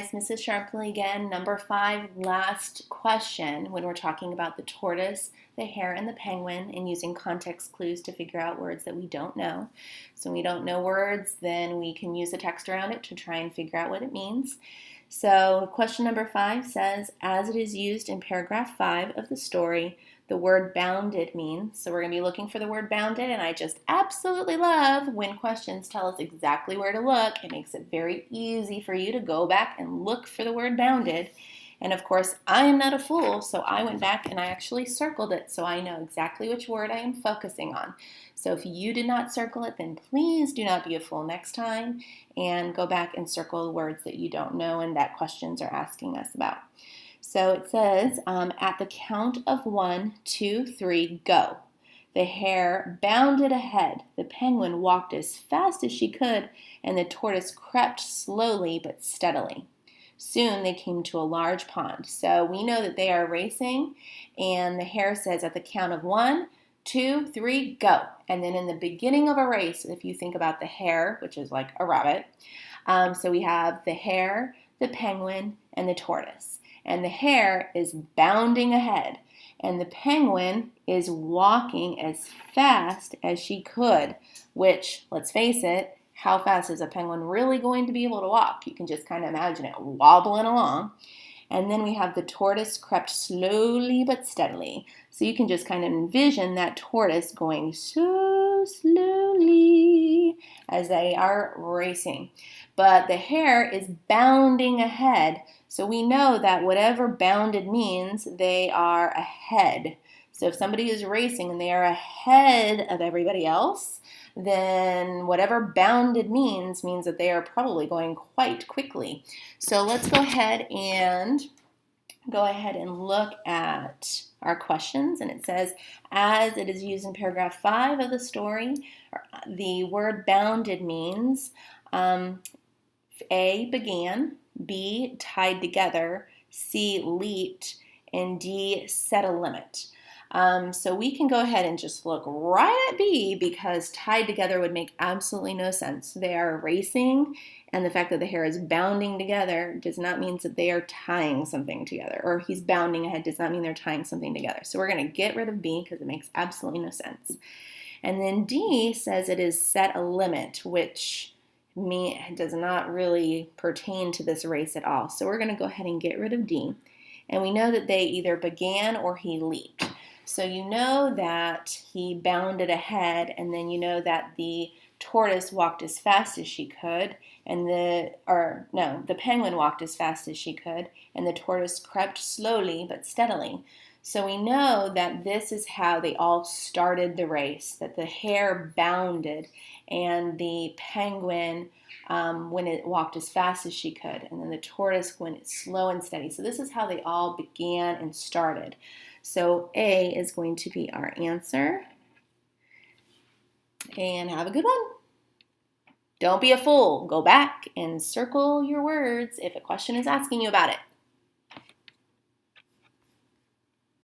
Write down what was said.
Mrs. Sharpley again. Number 5, last question when we're talking about the tortoise, the hare, and the penguin and using context clues to figure out words that we don't know. So when we don't know words, then we can use the text around it to try and figure out what it means. So question number 5 says, as it is used in paragraph 5 of the story, the word bounded means, so we're going to be looking for the word bounded, and I just absolutely love when questions tell us exactly where to look. It makes it very easy for you to go back and look for the word bounded. And of course, I am not a fool, so I went back and I actually circled it so I know exactly which word I am focusing on. So if you did not circle it, then please do not be a fool next time and go back and circle the words that you don't know and that questions are asking us about. So it says, at the count of 1, 2, 3, go. The hare bounded ahead, the penguin walked as fast as she could, and the tortoise crept slowly but steadily. Soon they came to a large pond. So we know that they are racing, and the hare says at the count of 1, 2, 3, go. And then in the beginning of a race, if you think about the hare, which is like a rabbit, so we have the hare, the penguin, and the tortoise. And the hare is bounding ahead, and the penguin is walking as fast as she could, which, let's face it, how fast is a penguin really going to be able to walk? You can just kind of imagine it wobbling along. And then we have the tortoise crept slowly but steadily. So you can just kind of envision that tortoise going so slowly as they are racing. But the hare is bounding ahead. So we know that whatever bounded means, they are ahead. So if somebody is racing and they are ahead of everybody else, then whatever bounded means that they are probably going quite quickly. So let's go ahead and look at our questions. And it says, as it is used in paragraph 5 of the story, the word bounded means A, began, B, tied together, C, leaped, and D, set a limit. So we can go ahead and just look right at B because tied together would make absolutely no sense. They are racing, and the fact that the hare is bounding together does not mean that they are tying something together, or he's bounding ahead does not mean they're tying something together. So we're going to get rid of B because it makes absolutely no sense. And then D says it is set a limit, which does not really pertain to this race at all. So we're going to go ahead and get rid of D. And we know that they either began or he leaped. So you know that he bounded ahead, and then you know that the tortoise walked as fast as she could, and the penguin walked as fast as she could, and the tortoise crept slowly but steadily. So we know that this is how they all started the race, that the hare bounded, and the penguin when it walked as fast as she could, and then the tortoise went slow and steady. So this is how they all began and started. So A is going to be our answer. And have a good one. Don't be a fool. Go back and circle your words if a question is asking you about it.